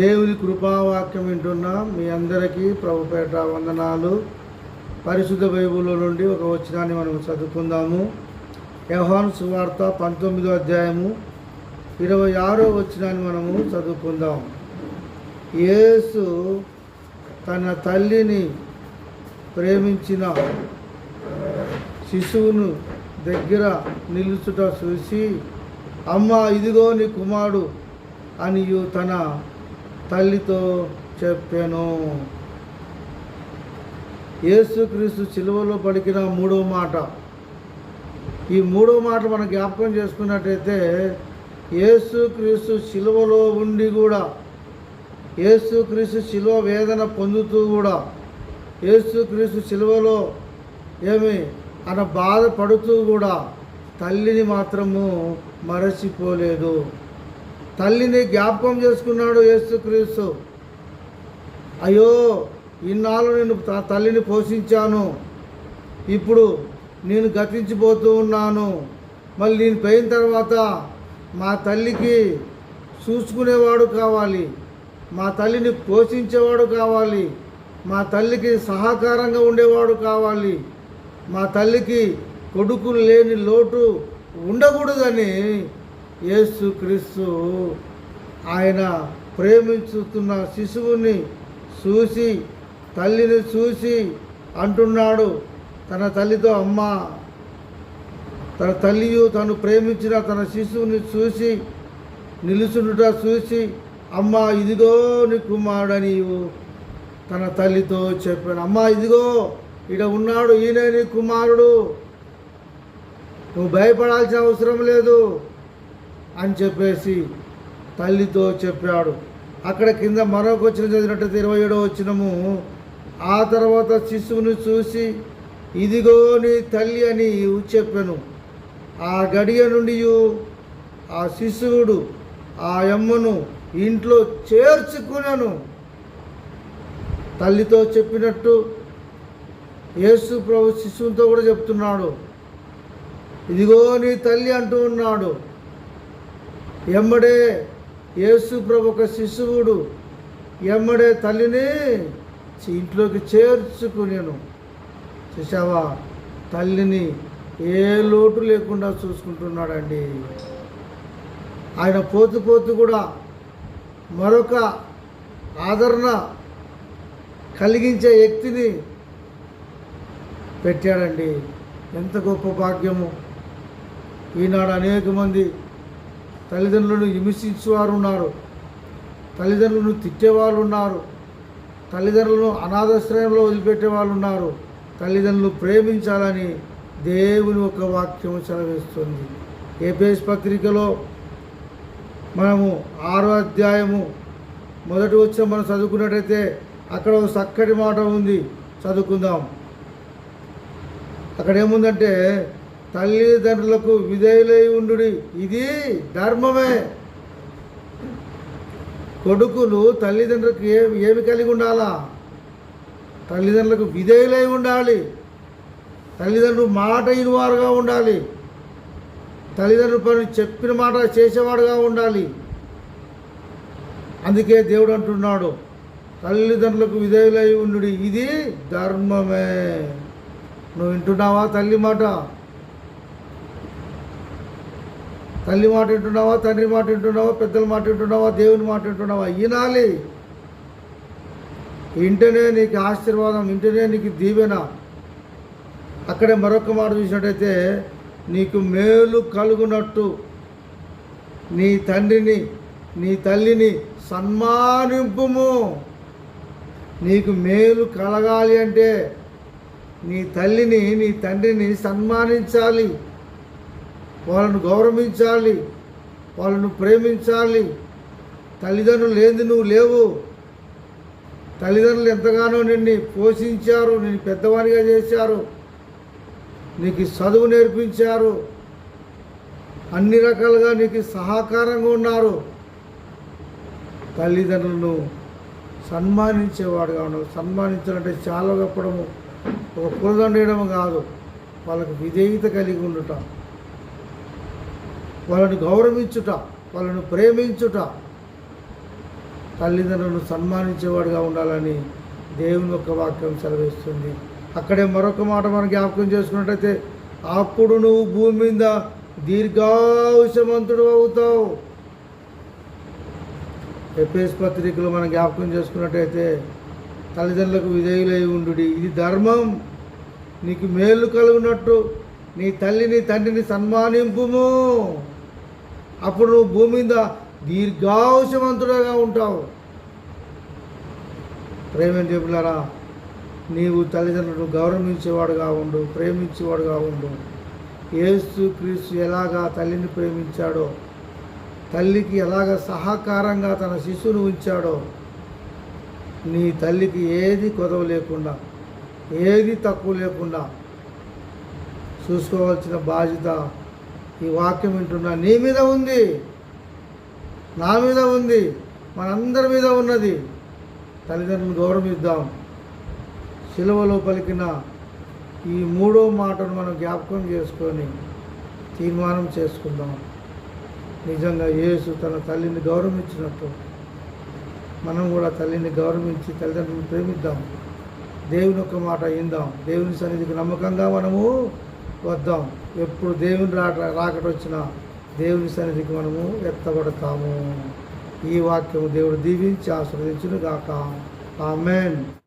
దేవుని కృపావాక్యం వింటున్న మీ అందరికీ ప్రభుపేట వందనాలు. పరిశుద్ధ బైబిల్లో నుండి ఒక వచనాన్ని మనం చదువుకుందాము. యోహాను సువార్త 19వ అధ్యాయము 26వ వచనాన్ని మనము చదువుకుందాం. యేసు తన తల్లిని ప్రేమించిన శిశువును దగ్గర నిలుచుట చూసి, అమ్మ ఇదిగో నీ కుమారుడు అని తన తల్లితో చెప్పాను. యేసుక్రీస్తు సిలువలో పలికిన మూడవ మాట. ఈ మూడవ మాట మనం జ్ఞాపకం చేసుకున్నట్టయితే, యేసుక్రీస్తు సిలువలో ఉండి కూడా, యేసుక్రీస్తు సిలువ వేదన పొందుతూ కూడా, యేసుక్రీస్తు సిలువలో ఆయన బాధపడుతూ కూడా తల్లిని మాత్రము మరచిపోలేదు. తల్లిని జ్ఞాపకం చేసుకున్నాడు యేసుక్రీస్తు. అయ్యో, ఇన్నాళ్ళు నేను తల్లిని పోషించాను, ఇప్పుడు నేను గతించిపోతూ ఉన్నాను. మళ్ళీ నేను పోయిన తర్వాత మా తల్లికి చూసుకునేవాడు కావాలి, మా తల్లిని పోషించేవాడు కావాలి, మా తల్లికి సహకారంగా ఉండేవాడు కావాలి, మా తల్లికి కొడుకులు లేని లోటు ఉండకూడదని యేసుక్రీస్తు ఆయన ప్రేమించుతున్న శిశువుని చూసి, తల్లిని చూసి అంటున్నాడు తన తల్లితో, అమ్మ, తన తల్లియు తను ప్రేమించిన తన శిశువుని చూసి నిలుచుండుట చూసి, అమ్మ ఇదిగో నీ కుమారుడని తన తల్లితో చెప్పాను. అమ్మ ఇదిగో ఈడ ఉన్నాడు, ఈయన నీ కుమారుడు, నువ్వు భయపడాల్సిన అవసరం లేదు అని చెప్పేసి తల్లితో చెప్పాడు. అక్కడ కింద మరొక వచనం చదివినట్టయితే 27వ వచనము, ఆ తర్వాత శిశువుని చూసి ఇదిగో నీ తల్లి అని చెప్పాను. ఆ గడియ నుండి ఆ శిశువుడు ఆ అమ్మను ఇంట్లో చేర్చుకున్నాను. తల్లితో చెప్పినట్టు యేసు ప్రభు శిశువుతో కూడా చెప్తున్నాడు, ఇదిగో నీ తల్లి అంటూ ఉన్నాడు. ఎమ్మడే యేసు ప్రభు ఒక శిశువుడు ఎమ్మడే తల్లిని ఇంట్లోకి చేర్చుకునేను. చూసావా, తల్లిని ఏ లోటు లేకుండా చూసుకుంటున్నాడండి. ఆయన పోతూ పోతూ కూడా మరొక ఆదరణ కలిగించే వ్యక్తిని పెట్టాడండి. ఎంత గొప్ప భాగ్యము. ఈనాడు అనేక మంది తల్లిదండ్రులను హింసించేవారు ఉన్నారు, తల్లిదండ్రులను తిట్టేవాళ్ళు ఉన్నారు, తల్లిదండ్రులను అనాథాశ్రయంలో వదిలిపెట్టే వాళ్ళు ఉన్నారు. తల్లిదండ్రులు ప్రేమించాలని దేవుని ఒక వాక్యం సెలవిస్తుంది. ఎఫెసీ పత్రికలో మనము 6వ అధ్యాయము 1వ వచనం మనం చదువుకున్నట్టయితే అక్కడ ఒక చక్కటి మాట ఉంది, చదువుకుందాం. అక్కడ ఏముందంటే, తల్లిదండ్రులకు విధేయులై ఉండుడి, ఇది ధర్మమే. కొడుకులు తల్లిదండ్రులకు ఏమి కలిగి ఉండాలా? తల్లిదండ్రులకు విధేయులై ఉండాలి. తల్లిదండ్రులు మాట ఇనువారుగా ఉండాలి. తల్లిదండ్రుల పని చెప్పిన మాట చేసేవాడుగా ఉండాలి. అందుకే దేవుడు అంటున్నాడు, తల్లిదండ్రులకు విధేయులై ఉండుడి, ఇది ధర్మమే. నువ్వు వింటున్నావా తల్లి మాట? తల్లి మాట వింటున్నావా? తండ్రి మాట వింటున్నావా? పెద్దల మాట వింటున్నావా? దేవుని మాట వింటున్నావా? వినాలి. ఇంటనే నీకు ఆశీర్వాదం, ఇంటనే నీకు దీవెన. అక్కడే మరొక మాట చూసినట్టయితే, నీకు మేలు కలుగునట్టు నీ తండ్రిని నీ తల్లిని సన్మానింపుము. నీకు మేలు కలగాలి అంటే నీ తల్లిని నీ తండ్రిని సన్మానించాలి, వాళ్ళను గౌరవించాలి, వాళ్ళను ప్రేమించాలి. తల్లిదండ్రులు లేనిది నువ్వు లేవు. తల్లిదండ్రులు ఎంతగానో నిన్ను పోషించారు, నిన్ను పెద్దవానిగా చేశారు, నీకు చదువు నేర్పించారు, అన్ని రకాలుగా నీకు సహకారంగా ఉన్నారు. తల్లిదండ్రులను సన్మానించేవాడుగా ఉన్నావు. సన్మానించాలంటే చాలా గొప్పడము, ఒక పూలదండ వేయడం కాదు, వాళ్ళకు విధేయత కలిగి ఉండుట, వాళ్ళని గౌరవించుట, వాళ్ళను ప్రేమించుట. తల్లిదండ్రులను సన్మానించేవాడుగా ఉండాలని దేవుని యొక్క వాక్యం సెలవిస్తుంది. అక్కడే మరొక మాట మనం జ్ఞాపకం చేసుకున్నట్టయితే, అప్పుడు నువ్వు భూమి మీద దీర్ఘాయుషమంతుడు అవుతావు. ఎఫెసు పత్రికలో మనం జ్ఞాపకం చేసుకున్నట్టయితే, తల్లిదండ్రులకు విధేయులై ఉండు, ఇది ధర్మం, నీకు మేలు కలుగునట్టు నీ తల్లిని తండ్రిని సన్మానింపుము, అప్పుడు నువ్వు భూమి మీద దీర్ఘాయుషమంతుడుగా ఉంటావు. ప్రేమ చెప్పులారా, నీవు తల్లిదండ్రులను గౌరవించేవాడుగా ఉండు, ప్రేమించేవాడుగా ఉండు. యేసు క్రీస్తు ఎలాగా తల్లిని ప్రేమించాడో, తల్లికి ఎలాగ సహకారంగా తన శిశువును ఉంచాడో, నీ తల్లికి ఏది కొదవ లేకుండా, ఏది తక్కువ లేకుండా చూసుకోవాల్సిన బాధ్యత ఈ వాక్యం వింటున్నా నీ మీద ఉంది, నా మీద ఉంది, మనందరి మీద ఉన్నది. తల్లిదండ్రులను గౌరవిద్దాం. సిలువలో పలికిన ఈ 3వ మాటను మనం జ్ఞాపకం చేసుకొని తీర్మానం చేసుకుందాం. నిజంగా యేసు తన తల్లిని గౌరవించినట్టు మనం కూడా తల్లిని గౌరవించి తల్లిదండ్రులను ప్రేమిద్దాం. దేవుని యొక్క మాట విందాం. దేవుని సన్నిధికి నమ్మకంగా మనము వద్దాం. ఎప్పుడు దేవుని రాకట వచ్చినా దేవుని సన్నిధికి మనము ఎత్తబడతాము. ఈ వాక్యము దేవుడు దీవించి ఆశీర్వదించును గాక. ఆమేన్.